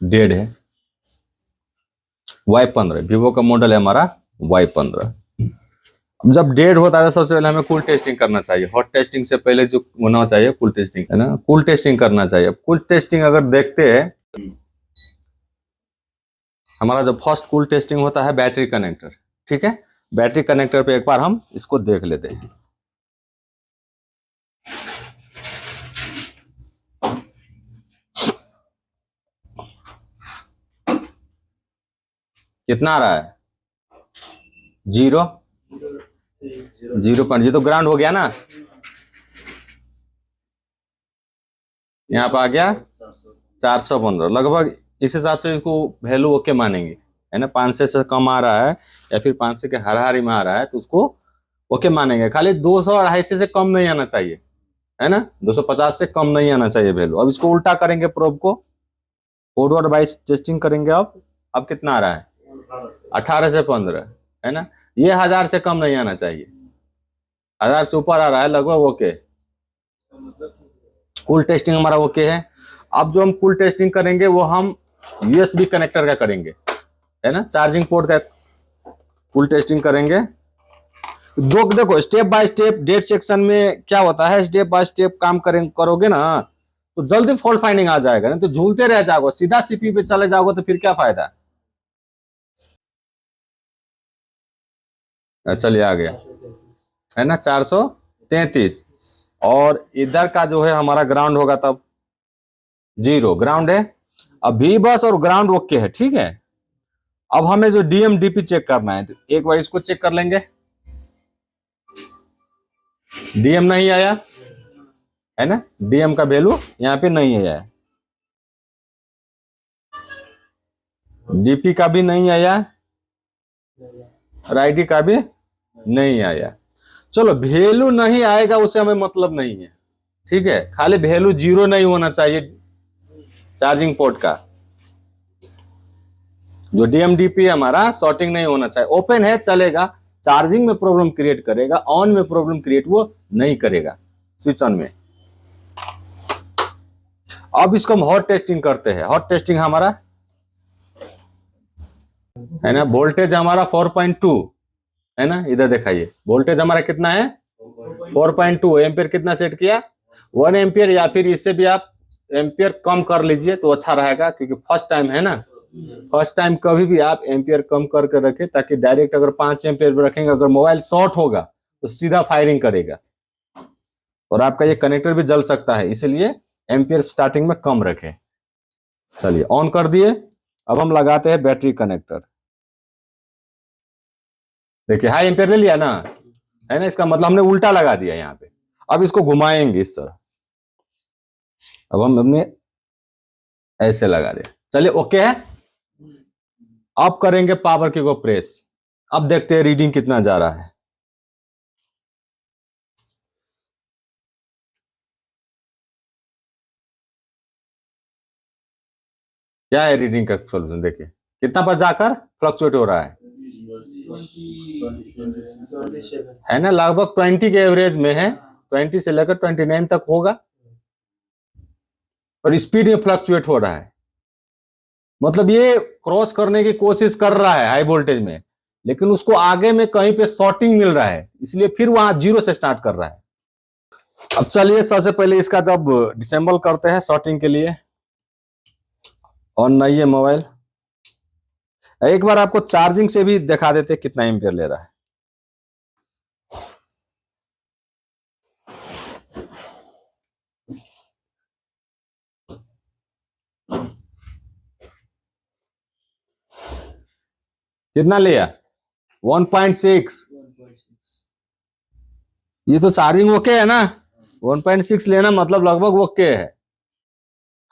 Dead है। Y15 Vivo का model है हमारा Y15। जब डेड होता है तो सबसे पहले हमें कूल टेस्टिंग करना चाहिए। हॉट टेस्टिंग से पहले जो होना चाहिए कूल टेस्टिंग, है ना, कूल टेस्टिंग करना चाहिए। कूल टेस्टिंग अगर देखते हैं, हमारा जो फर्स्ट कूल टेस्टिंग होता है बैटरी कनेक्टर, ठीक है। बैटरी कनेक्टर पे एक बार हम इसको देख लेते हैं। कितना आ रहा है? 0.0, ये तो ग्राउंड हो गया ना। यहाँ पे आ गया 415 लगभग। इस हिसाब से इसको वैल्यू ओके मानेंगे, है ना। 500 से कम आ रहा है या फिर 500 के हाराहारी में आ रहा है तो उसको ओके मानेंगे। खाली 200 250 से कम नहीं आना चाहिए, है ना। 250 से कम नहीं आना चाहिए वैल्यू। अब इसको उल्टा करेंगे, प्रोब को फॉरवर्ड वाइज टेस्टिंग करेंगे। अब कितना आ रहा है? 18 से 15, है ना। ये 1000 से कम नहीं आना चाहिए। 1000 से ऊपर आ रहा है लगभग ओके। कूल टेस्टिंग हमारा ओके है। अब जो हम कूल टेस्टिंग करेंगे वो हम यूएसबी कनेक्टर का करेंगे, है ना। चार्जिंग पोर्ट का कूल टेस्टिंग करेंगे। देखो step by step that section में क्या होता है, स्टेप बाय स्टेप काम करोगे ना तो जल्दी फॉल्ट फाइंडिंग आ जाएगा। नहीं तो झूलते रह जाओगे, सीधा सीपी पे चले जाओगे तो फिर क्या फायदा। चलिए आ गया, है ना, 433। और इधर का जो है हमारा ग्राउंड होगा तब 0 ग्राउंड है। अब भी बस और ग्राउंड ओके है, ठीक है। अब हमें जो डीएमडीपी चेक करना है तो एक बार इसको चेक कर लेंगे। डीएम नहीं आया, है ना। डीएम का वैल्यू यहाँ पे नहीं आया, डीपी का भी नहीं आया और आईडी का भी नहीं आया। चलो वैल्यू नहीं आएगा उससे हमें मतलब नहीं है, ठीक है। खाली वैल्यू 0 नहीं होना चाहिए चार्जिंग पोर्ट का। जो डीएमडीपी हमारा शॉर्टिंग नहीं होना चाहिए। ओपन है चलेगा, चार्जिंग में प्रॉब्लम क्रिएट करेगा, ऑन में प्रॉब्लम क्रिएट वो नहीं करेगा, स्विच ऑन में। अब इसको हम हॉट टेस्टिंग करते हैं। हॉट टेस्टिंग हमारा, है ना, वोल्टेज हमारा 4.2, है ना। इधर दिखाइए वोल्टेज हमारा कितना है, 4.2। एम्पियर कितना सेट किया, 1 एम्पियर, या फिर इससे भी आप एम्पियर कम कर लीजिए तो अच्छा रहेगा, क्योंकि फर्स्ट टाइम है ना। फर्स्ट टाइम कभी भी आप एम्पियर कम करके रखें, ताकि डायरेक्ट अगर 5 एम्पियर पे रखेंगे, अगर मोबाइल शॉर्ट होगा तो सीधा फायरिंग करेगा और आपका ये कनेक्टर भी जल सकता है। इसलिए एम्पियर स्टार्टिंग में कम रखें। चलिए ऑन कर दिए। अब हम लगाते हैं बैटरी कनेक्टर। देखिए हाई एम्पियर ले लिया ना, है ना। इसका मतलब हमने उल्टा लगा दिया यहाँ पे। अब इसको घुमाएंगे इस तरह। अब हमने ऐसे लगा दिया। चलिए ओके है। अब करेंगे पावर की को प्रेस। अब देखते हैं रीडिंग कितना जा रहा है। क्या है रीडिंग का सोल्यूशन, देखिए कितना पर जाकर फ्लक्चुएट हो रहा है ना। लगभग 20 के एवरेज में है, 20 से लेकर 29 तक होगा। और स्पीड में फ्लक्चुएट हो रहा है, मतलब ये क्रॉस करने की कोशिश कर रहा है हाई वोल्टेज में, लेकिन उसको आगे में कहीं पे शॉर्टिंग मिल रहा है, इसलिए फिर वहां 0 से स्टार्ट कर रहा है। अब चलिए सबसे पहले इसका जब डिसेंबल करते हैं शॉर्टिंग के लिए। ऑन नहीं है मोबाइल। एक बार आपको चार्जिंग से भी दिखा देते कितना एम्पियर ले रहा है। कितना लिया, 1.6। ये तो चार्जिंग ओके है ना, 1.6 लेना मतलब लगभग ओके है।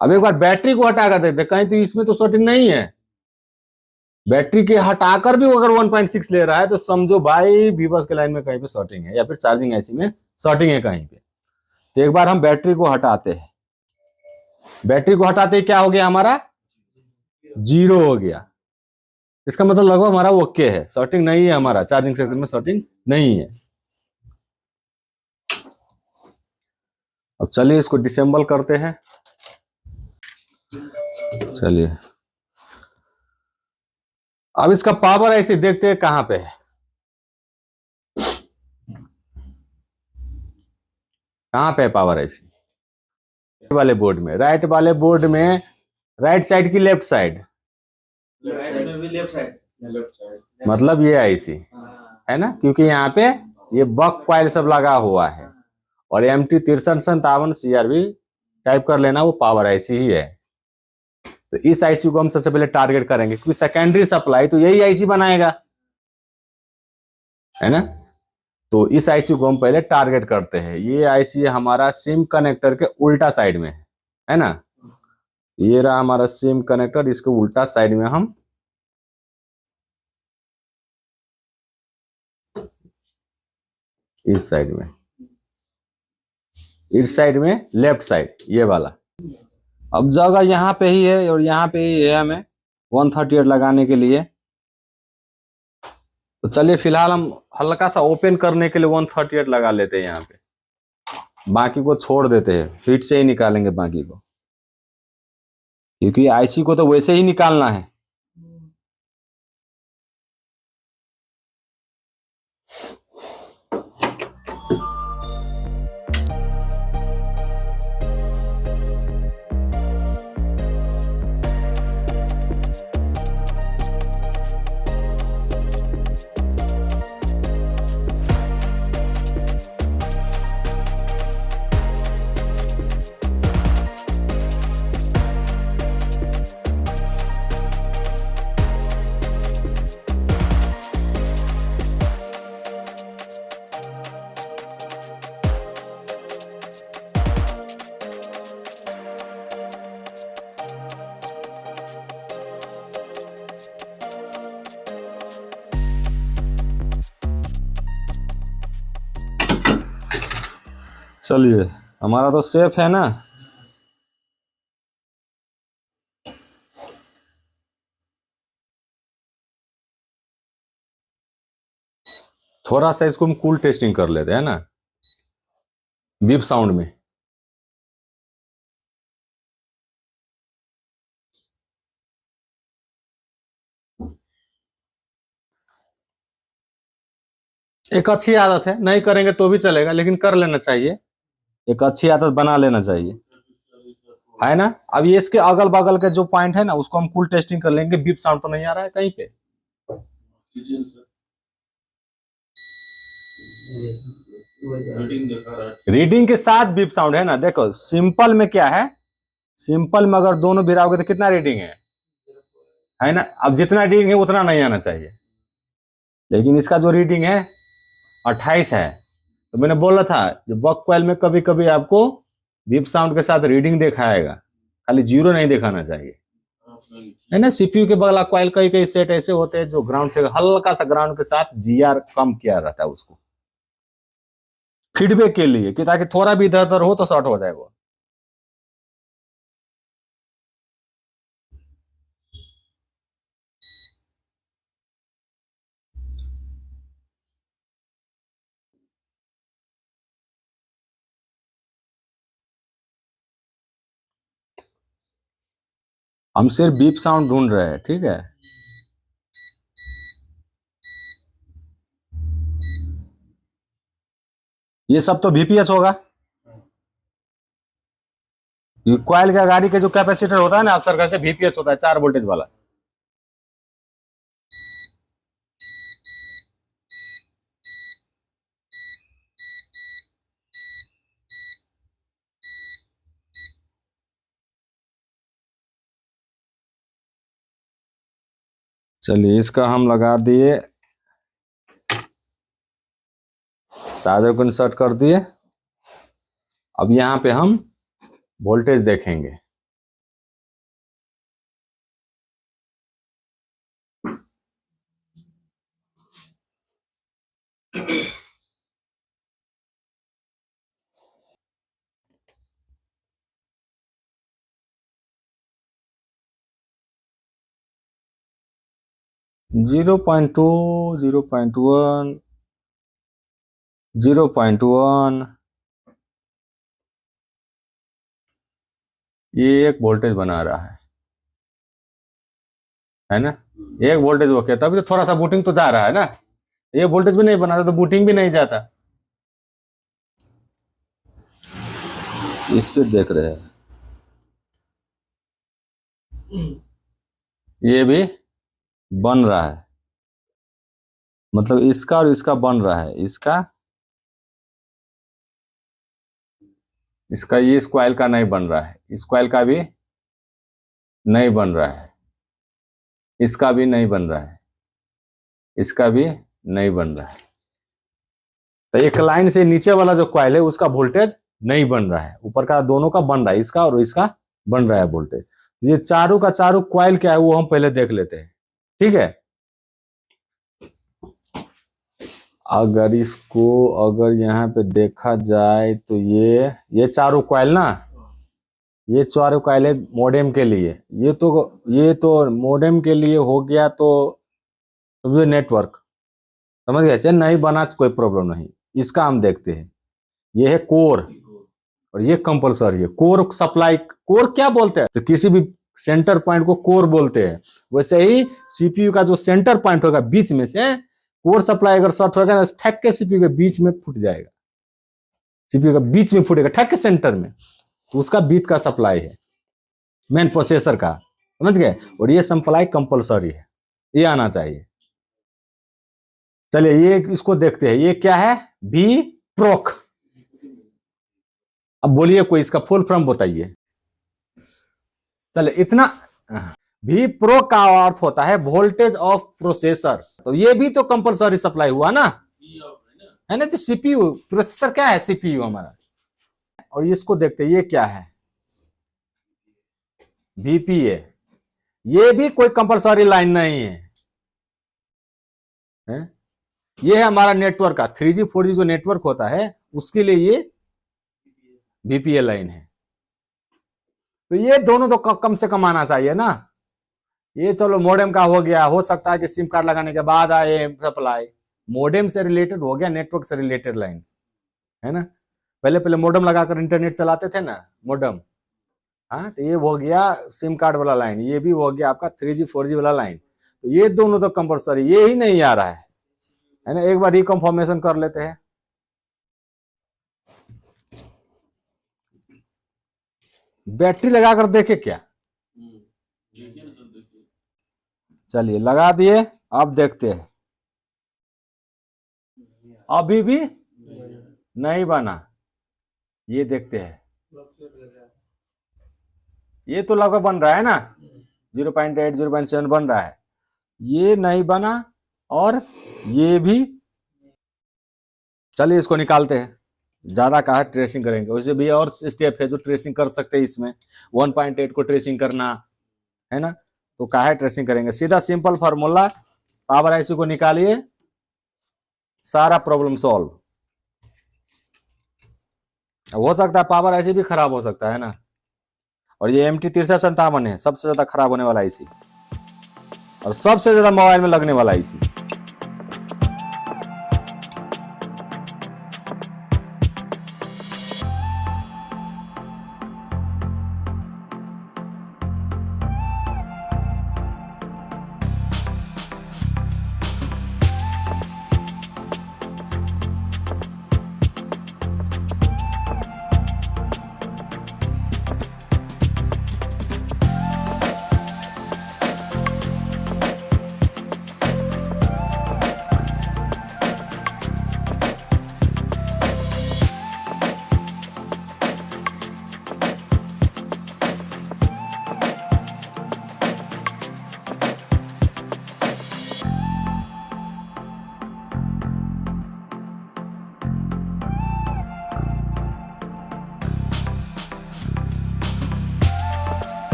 अब एक बार बैटरी को हटा कर देखते कहीं तो इसमें तो शॉर्टिंग नहीं है। बैटरी के हटाकर भी अगर 1.6 ले रहा है तो समझो भाई वीबस के लाइन में कहीं पे शॉर्टिंग है, या फिर चार्जिंग ऐसी में शॉर्टिंग है कहीं पे। तो एक बार हम बैटरी को हटाते हैं। बैटरी को हटाते ही क्या हो गया हमारा, 0 हो गया। इसका मतलब लगभग हमारा ओके है, शॉर्टिंग नहीं है हमारा, चार्जिंग सर्किट में शॉर्टिंग नहीं है। अब चलिए इसको डिसेंबल करते हैं। चलिए अब इसका पावर ऐसे देखते हैं कहां पे है। कहां पे है पावर ऐसी? वाले बोर्ड में, राइट वाले बोर्ड में, राइट साइड की लेफ्ट साइड, में भी लेफ्ट साइड मतलब ये आईसी है ना, क्योंकि यहाँ पे ये बक क्वाइल सब लगा हुआ है। और MT 6357 CRB टाइप कर लेना, वो पावर आईसी ही है। तो इस आईसी को हम सबसे पहले टारगेट करेंगे, क्योंकि सेकेंडरी सप्लाई तो यही आईसी बनाएगा, है ना। तो इस आईसी को हम पहले टारगेट करते हैं। ये आईसी हमारा सिम कनेक्टर के उल्टा साइड में है ना। ये रहा हमारा सिम कनेक्टर, इसको उल्टा साइड में हम इस साइड में, इस साइड में लेफ्ट साइड ये वाला। अब जगह यहाँ पे ही है और यहाँ पे ही है हमें 138 लगाने के लिए। तो चलिए फिलहाल हम हल्का सा ओपन करने के लिए 138 लगा लेते हैं यहाँ पे, बाकी को छोड़ देते हैं, फिट से ही निकालेंगे बाकी को, क्योंकि आईसी को तो वैसे ही निकालना है। चलिए हमारा तो सेफ है ना। थोड़ा सा इसको हम कूल टेस्टिंग कर लेते हैं ना, बीप साउंड में। एक अच्छी आदत है, नहीं करेंगे तो भी चलेगा, लेकिन कर लेना चाहिए। एक अच्छी आदत बना लेना चाहिए, है ना। अब ये इसके अगल बगल के जो पॉइंट है ना, उसको हम कूल टेस्टिंग कर लेंगे। बीप साउंड तो नहीं आ रहा है कहीं पे? रीडिंग के साथ बीप साउंड है ना। देखो सिंपल में क्या है, सिंपल में अगर दोनों गिराओगे तो कितना रीडिंग है ना। अब जितना रीडिंग है उतना नहीं आना चाहिए, लेकिन इसका जो रीडिंग है 28 है। तो मैंने बोला था जो बक क्वाइल में कभी कभी आपको बीप साउंड के साथ रीडिंग दिखाएगा, खाली जीरो नहीं दिखाना चाहिए, है ना। सीपीयू के बगला क्वाइल कई कई सेट ऐसे होते हैं जो ग्राउंड से हल्का सा ग्राउंड के साथ GR कम किया रहता है, उसको फीडबैक के लिए, कि ताकि थोड़ा भी इधर उधर हो तो शॉर्ट हो जाए वो। हम सिर्फ बीप साउंड ढूंढ रहे हैं, ठीक है। ये सब तो VPS होगा। क्वाइल का गाड़ी के जो कैपेसिटर होता है ना, अक्सर करके VPS होता है, 4 वोल्टेज वाला। चलिए इसका हम लगा दिए, चार्जर को इंसर्ट कर दिए। अब यहां पे हम वोल्टेज देखेंगे। जीरो पॉइंट टू, 0.1, 0.1, ये एक वोल्टेज बना रहा है ना। एक वोल्टेज ओके, तभी तो थोड़ा सा बूटिंग तो जा रहा है ना। ये वोल्टेज भी नहीं बना था तो बूटिंग भी नहीं जाता। इस पे देख रहे हैं, ये भी बन रहा है, मतलब इसका और इसका बन रहा है, इसका ये इस कॉइल का नहीं बन रहा है, इस कॉइल का भी नहीं बन रहा है, इसका भी नहीं बन रहा है, इसका भी नहीं बन रहा है। तो एक लाइन से नीचे वाला जो कॉइल है उसका वोल्टेज नहीं बन रहा है, ऊपर का दोनों का बन रहा है, इसका और इसका बन रहा है वोल्टेज। ये चारों का चारों कॉइल क्या है वो हम पहले देख लेते हैं, ठीक है। अगर इसको अगर यहाँ पे देखा जाए तो ये चारों कॉइल ना, ये चारों कॉइल है मॉडेम के लिए, ये तो मॉडेम के लिए हो गया, तो समझो नेटवर्क, समझ गया। चाहे नहीं बना तो कोई प्रॉब्लम नहीं, इसका हम देखते हैं। ये है कोर और ये कंपलसरी है। कोर सप्लाई, कोर क्या बोलते हैं, तो किसी भी सेंटर पॉइंट को कोर बोलते हैं। वैसे ही सीपीयू का जो सेंटर पॉइंट होगा बीच में से, कोर सप्लाई अगर शॉर्ट होगा ना, ठक के सीपीयू के बीच में फूट जाएगा, सीपीयू का बीच में फूटेगा ठक के सेंटर में, तो उसका बीच का सप्लाई है मेन प्रोसेसर का, समझ गए। और ये सप्लाई कंपलसरी है, ये आना चाहिए। चलिए ये इसको देखते हैं, ये क्या है, भी प्रोक। अब बोलिए कोई इसका फुल फॉर्म बताइए। चलिए इतना, भी प्रो का अर्थ होता है वोल्टेज ऑफ प्रोसेसर, तो ये भी तो कंपलसरी सप्लाई हुआ ना, है ना। तो सीपीयू, प्रोसेसर क्या है, सीपीयू हमारा। और इसको देखते हैं, ये क्या है, VPA। ये भी कोई कंपलसरी लाइन नहीं है? ये है हमारा नेटवर्क का 3G 4G जो नेटवर्क होता है उसके लिए ये VPA लाइन है। तो ये दोनों तो कम से कम आना चाहिए ना। ये चलो मॉडेम का हो गया, हो सकता है कि सिम कार्ड लगाने के बाद आए सप्लाई, मॉडेम से रिलेटेड हो गया, नेटवर्क से रिलेटेड लाइन है ना। पहले मॉडेम लगाकर इंटरनेट चलाते थे ना, मॉडेम, हाँ, तो ये हो गया सिम कार्ड वाला लाइन, ये भी हो गया आपका 3G 4G वाला लाइन। तो ये दोनों तो कंपलसरी, ये ही नहीं आ रहा है ना। एक बार रिकन्फर्मेशन कर लेते हैं। बैटरी लगाकर देखे क्या, चलिए लगा दिए, अब देखते हैं। अभी भी नहीं बना, ये देखते हैं। ये तो लगभग बन रहा है ना, 0.8 0.7 बन रहा है, ये नहीं बना, और ये भी। चलिए इसको निकालते हैं, ज्यादा कहा ट्रेसिंग करेंगे, वैसे भी और स्टेप है जो ट्रेसिंग कर सकते हैं इसमें। 1.8 को ट्रेसिंग करना है ना, तो कहा ट्रेसिंग करेंगे। सीधा सिंपल फार्मूला, पावर आईसी को निकालिए, सारा प्रॉब्लम सॉल्व। हो सकता है पावर आईसी भी खराब हो सकता है ना, और ये MT6357 है, सबसे ज्यादा खराब होने वाला आईसी और सबसे ज्यादा मोबाइल में लगने वाला आईसी।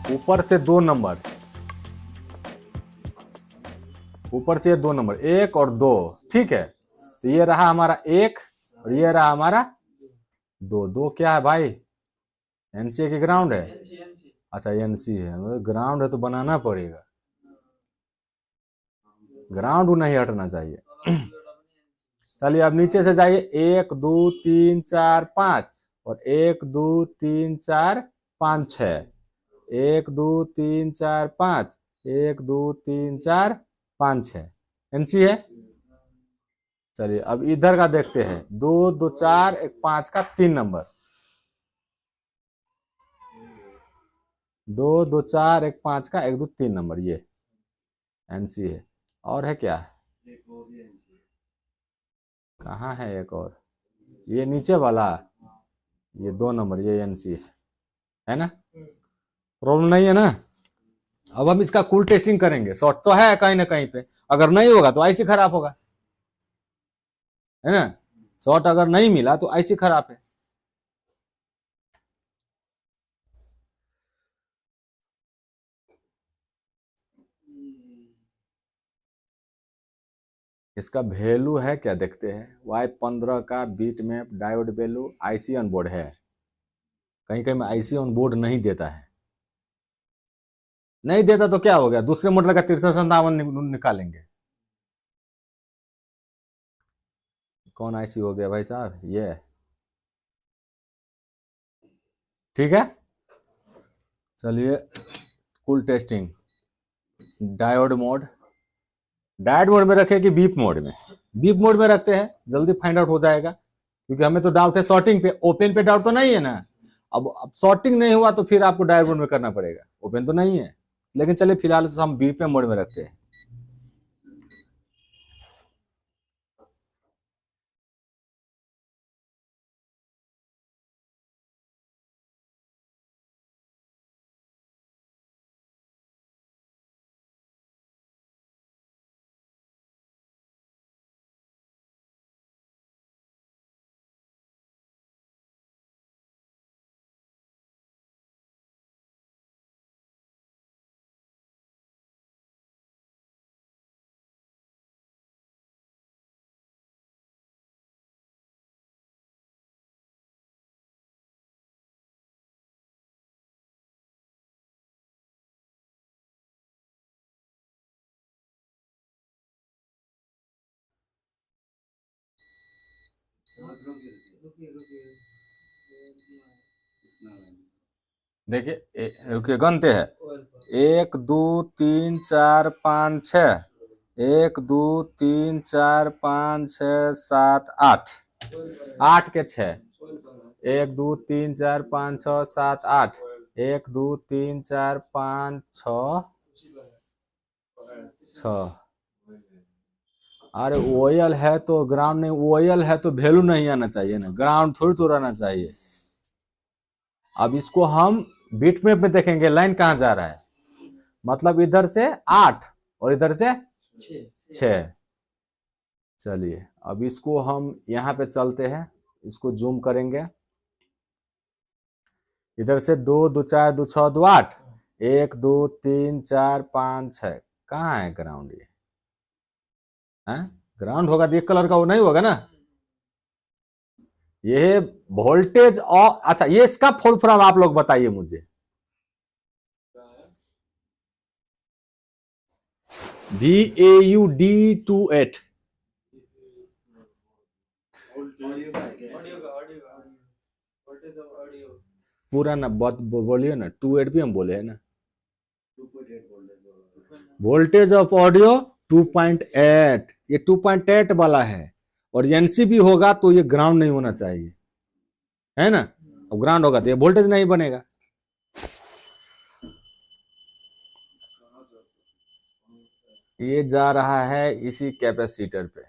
ऊपर से 2 नंबर, ऊपर से 2 नंबर, 1 और 2, ठीक है। तो ये रहा हमारा 1 और ये रहा हमारा 2। 2 क्या है भाई? एनसी है कि ग्राउंड है? अच्छा एनसी है, ग्राउंड है तो बनाना पड़ेगा, ग्राउंड नहीं हटना चाहिए। चलिए अब नीचे से जाइए, 1 2 3 4 5 और 1 2 3 4 5 6, 1 2 3 4 5, 1 2 3 4 5 6, एनसी है। चलिए अब इधर का देखते हैं, 2 2 4 1 5 का 3 नंबर, 2 2 4 1 5 का 1 2 3 नंबर, ये एनसी है। और है क्या? कहाँ है एक और? ये नीचे वाला, ये 2 नंबर, ये एनसी है ना? प्रॉब्लम नहीं है ना? अब हम इसका कूल टेस्टिंग करेंगे। शॉर्ट तो है कहीं ना कहीं पे, अगर नहीं होगा तो आईसी खराब होगा, है ना? शॉर्ट अगर नहीं मिला तो आईसी खराब है। इसका वैल्यू है क्या देखते हैं। Y15 का bit map diode value IC on board है, कहीं कहीं में आईसी ऑन बोर्ड नहीं देता है। नहीं देता तो क्या हो गया, दूसरे मॉडल का 6357 निकालेंगे। कौन आईसी हो गया भाई साहब? ये ठीक है। चलिए cool testing, diode mode, diode mode में रखे कि बीप मोड में? बीप मोड में रखते हैं, जल्दी फाइंड आउट हो जाएगा, क्योंकि हमें तो डाउट है शॉर्टिंग पे, ओपन पे डाउट तो नहीं है ना। अब शॉर्टिंग नहीं हुआ तो फिर आपको डायोड मोड में करना पड़ेगा, ओपन तो नहीं है। लेकिन चलिए फिलहाल तो हम बीप मोड में रखते हैं। देखिए रुकिए, गनते हैं, 1 2 3 4 5 6, 1 2 3 4 5 6 7 8, 8 के 6, 1 2 3 4 5 6 7 8, 1 2 3 4 5 6 6। अरे ओयल है तो ग्राउंड नहीं, ओयल है तो वैल्यू नहीं आना चाहिए ना, ग्राउंड थोड़ी तो रहना चाहिए। अब इसको हम बीट मैप में देखेंगे, लाइन कहाँ जा रहा है, मतलब इधर से 8 और इधर से 6। चलिए अब इसको हम यहाँ पे चलते हैं, इसको जूम करेंगे, इधर से 2 2 4 2 6 2 8, 1 2 3 4 5 6, कहाँ है ग्राउंड? ये ग्राउंड होगा तो एक कलर का वो नहीं होगा ना। ये वोल्टेज और अच्छा, ये इसका फुल फॉर्म आप लोग बताइए मुझे। VAUD28 पूरा ना बोलिए ना, 28 भी हम बोले है ना, वोल्टेज ऑफ ऑडियो 2.8, ये 2.8 वाला है। और एनसीबी होगा तो ये ग्राउंड नहीं होना चाहिए, है ना। अब ग्राउंड होगा तो ये वोल्टेज नहीं बनेगा। ये जा रहा है इसी कैपेसिटर पे,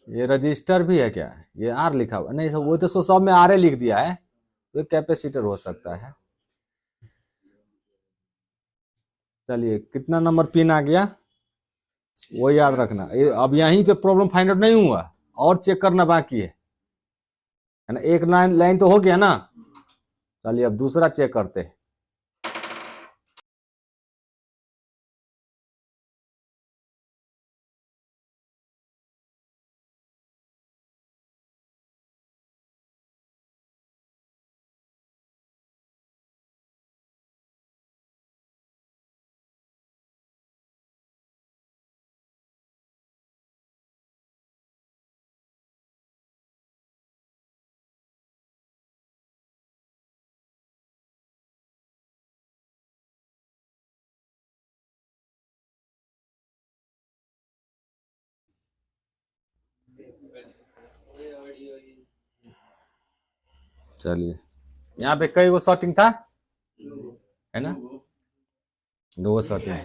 ये रजिस्टर भी है क्या? ये आर लिखा हुआ नहीं, वो तो सब में आर लिख दिया है, तो कैपेसिटर हो सकता है। चलिए कितना नंबर पिन आ गया? वो याद रखना। अब यहीं पे प्रॉब्लम फाइंड आउट नहीं हुआ, और चेक करना बाकी है ना। एक लाइन लाइन तो हो गया ना। चलिए अब दूसरा चेक करते हैं। चलिए यहाँ पे कई वो सेटिंग था, है ना, दो सेटिंग।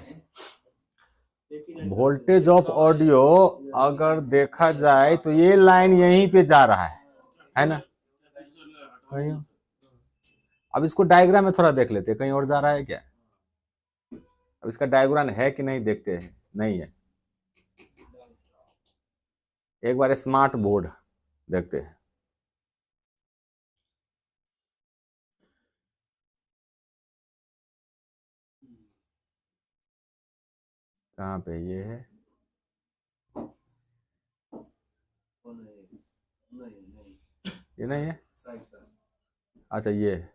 वोल्टेज ऑफ ऑडियो अगर देखा जाए तो ये लाइन यहीं पे जा रहा है ना। कहीं अब इसको डायग्राम में थोड़ा देख लेते हैं, कहीं और जा रहा है क्या। अब इसका डायग्राम है कि नहीं देखते हैं, नहीं है। एक बार स्मार्ट बोर्ड देखते हैं। कहाँ पे ये है, ये नहीं है, अच्छा ये है।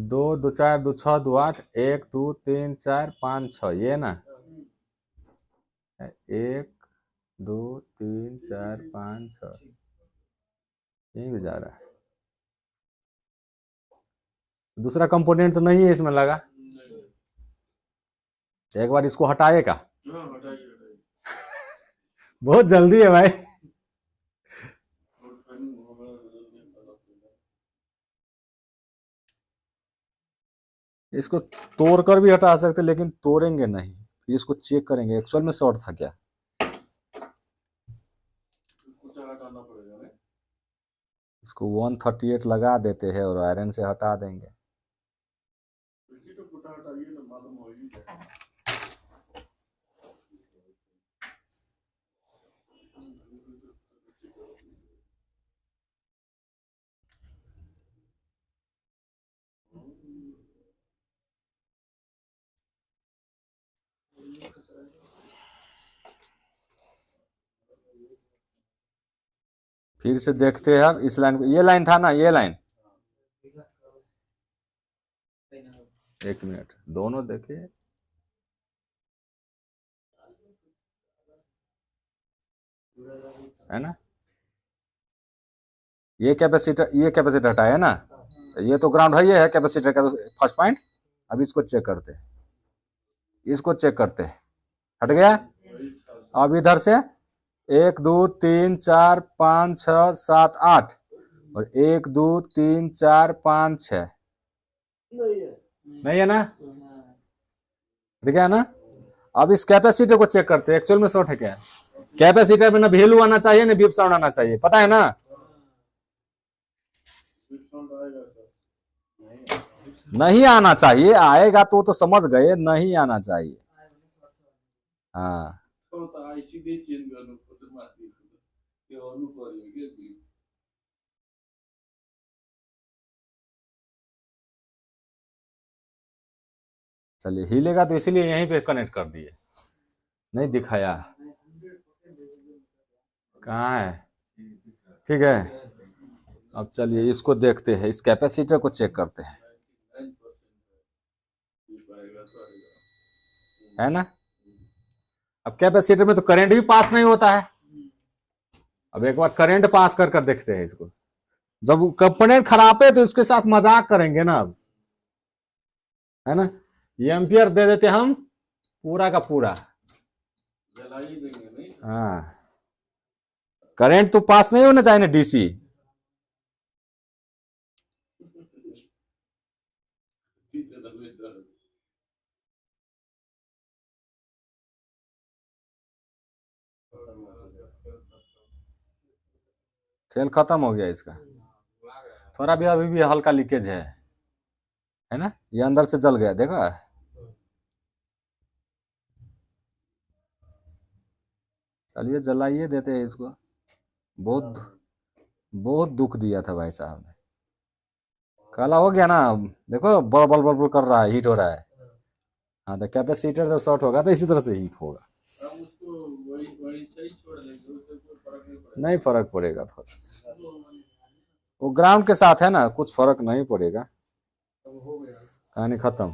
2 2 4 2 6 2 8 1 2 3 4 5 6 ये ना, 1 2 3 4 5 6 यही भी जा रहा है। दूसरा कंपोनेंट तो नहीं है इसमें लगा। एक बार इसको हटाएगा। बहुत जल्दी है भाई। इसको तोड़कर भी हटा सकते, लेकिन तोड़ेंगे नहीं, फिर इसको चेक करेंगे एक्चुअल में शॉर्ट था क्या। इसको 138 लगा देते हैं और आयरन से हटा देंगे। फिर से देखते हैं अब इस लाइन को। ये लाइन था ना, ये लाइन, एक मिनट दोनों देखिए। है ना, ये कैपेसिटर हटाया ना, ये तो ग्राउंड है, ये है कैपेसिटर का फर्स्ट पॉइंट। अब इसको चेक करते हैं, इसको चेक करते हैं, हट गया। अब इधर से 1 2 3 4 5 6 7 8 और 1 2 3 4 5 6 नहीं है ना, ठीक है ना। अब इस कैपेसिटर को चेक करते हैं, एक्चुअल में शॉर्ट है क्या। कैपेसिटर में ना वैल्यू आना चाहिए ना बीप साउंड आना चाहिए, पता है ना। नहीं आना चाहिए, आएगा तो समझ गए, नहीं आना चाहिए। हाँ चलिए, हिलेगा तो इसीलिए यहीं पे कनेक्ट कर दिए, नहीं दिखाया कहाँ है। ठीक है, अब चलिए इसको देखते हैं, इस कैपेसिटर को चेक करते हैं, है ना। अब कैपेसिटर में तो करंट भी पास नहीं होता है। अब एक बार करंट पास कर देखते हैं इसको। जब कंपोनेंट खराब है तो इसके साथ मजाक करेंगे ना अब, है ना। ये एम्पियर दे देते हम पूरा का पूरा। हाँ, करंट तो पास नहीं होना चाहिए ना डीसी। खेल खत्म हो गया इसका। थोड़ा भी अभी भी हल्का लीकेज है ना, ये अंदर से जल गया, देखा। चलिए जलाइए देते हैं इसको। बहुत बहुत दुख दिया था भाई साहब ने। काला हो गया ना, देखो बल बल बल बल कर रहा है, हीट हो रहा है। हाँ तो कैपेसिटर जब शॉर्ट होगा तो इसी तरह से हीट होगा। हम उसको वही वही सही छोड़ देंगे, उससे कोई फर्क नहीं पड़ेगा। नहीं फर्क पड़ेगा थोड़ा सा, वो ग्राउंड के साथ है ना, कुछ फर्क नहीं पड़ेगा। अब हो गया। कहानी खत्म।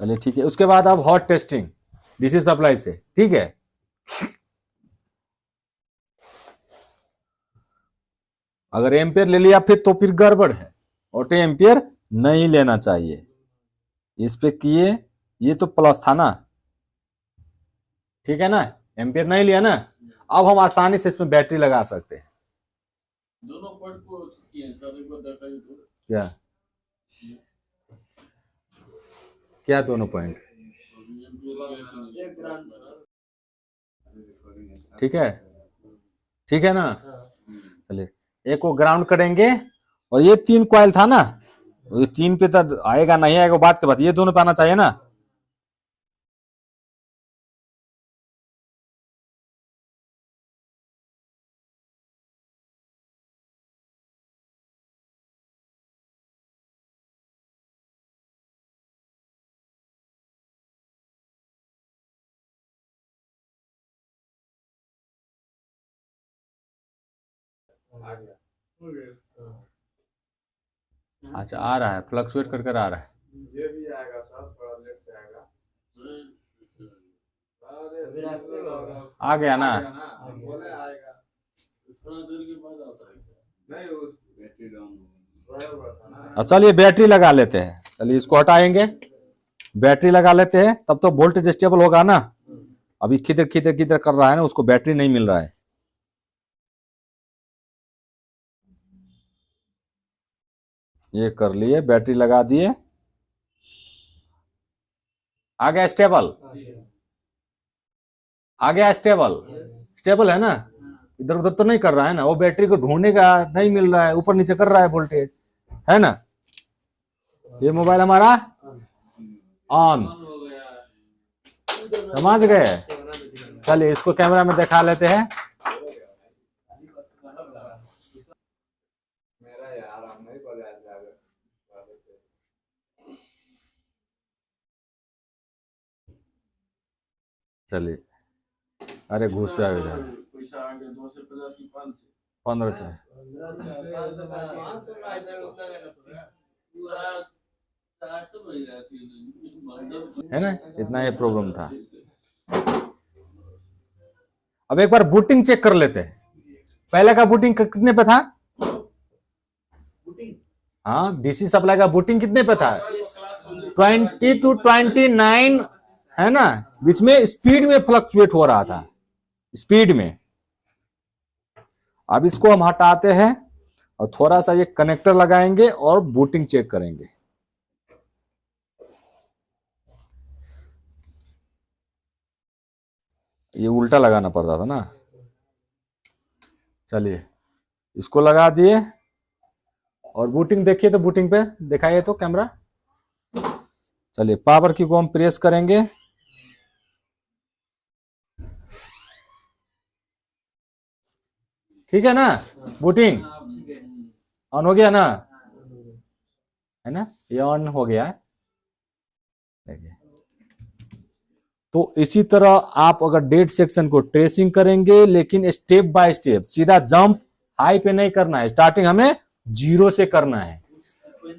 चलिए ठीक है, उसके बाद अब हॉट टेस्टिंग डीसी सप्लाई से, ठीक है। अगर एम्पियर ले लिया फिर तो फिर गड़बड़ है, ऑटो एम्पियर नहीं लेना चाहिए। इस पे किए, ये तो प्लस था ना, ठीक है ना, एम्पियर नहीं लिया ना। अब हम आसानी से इसमें बैटरी लगा सकते हैं। दोनों पॉइंट को किए सर, एक बार दिखाइए तो। क्या क्या दोनों पॉइंट? ठीक है, ठीक है ना। चलिए एक को ग्राउंड करेंगे, और ये 3 कॉइल था ना, ये 3 पे तो आएगा नहीं आएगा बात के बाद, ये दोनों पे आना चाहिए ना। आ गया, हो गया। अच्छा आ रहा है, फ्लक्चुएट कर आ रहा है। ये भी आएगा सर, थोड़ा लेट से आएगा। अरे रास्ते में होगा। आ गया ना। बोले आएगा, थोड़ा देर के बाद आता है। नहीं उस बैटरी डाउन। चलिए बैटरी लगा लेते हैं, चलिए इसको हटाएंगे, बैटरी लगा लेते हैं, तब तो वोल्टेज स्टेबल होगा ना। अभी किधर किधर किधर कर रहा है ना, उसको बैटरी नहीं मिल रहा है। ये कर लिए, बैटरी लगा दिए, आ गया स्टेबल, आ गया स्टेबल, स्टेबल है ना। इधर उधर तो नहीं कर रहा है ना, वो बैटरी को ढूंढने का नहीं मिल रहा है, ऊपर नीचे कर रहा है वोल्टेज, है ना। ये मोबाइल हमारा ऑन, समझ गए। चलिए इसको कैमरा में दिखा लेते हैं। चलिए, अरे गुस्सा हो जाए, पैसा आ गया 250 की 500 1500 है ना, इतना ये प्रॉब्लम था। अब एक बार बूटिंग चेक कर लेते हैं। पहले का बूटिंग कितने पे था? हाँ, डीसी सप्लाई का बूटिंग कितने पे था? 20 to 29, है ना, बीच में स्पीड में फ्लक्चुएट हो रहा था, स्पीड में। अब इसको हम हटाते हैं और थोड़ा सा ये कनेक्टर लगाएंगे और बूटिंग चेक करेंगे। ये उल्टा लगाना पड़ता था ना। चलिए, इसको लगा दिए और बूटिंग देखिए, तो बूटिंग पे दिखाइए तो कैमरा। चलिए, पावर की को हम प्रेस करेंगे। ठीक है ना, बूटिंग ऑन हो गया ना, है ना, ये ऑन हो गया है। देखिए, तो इसी तरह आप अगर डेड सेक्शन को ट्रेसिंग करेंगे, लेकिन स्टेप बाय स्टेप, सीधा जंप हाई पे नहीं करना है, स्टार्टिंग हमें 0 से करना है।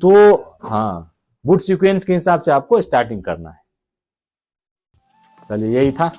तो हाँ, बूट सीक्वेंस के हिसाब से आपको स्टार्टिंग करना है। चलिए, यही था।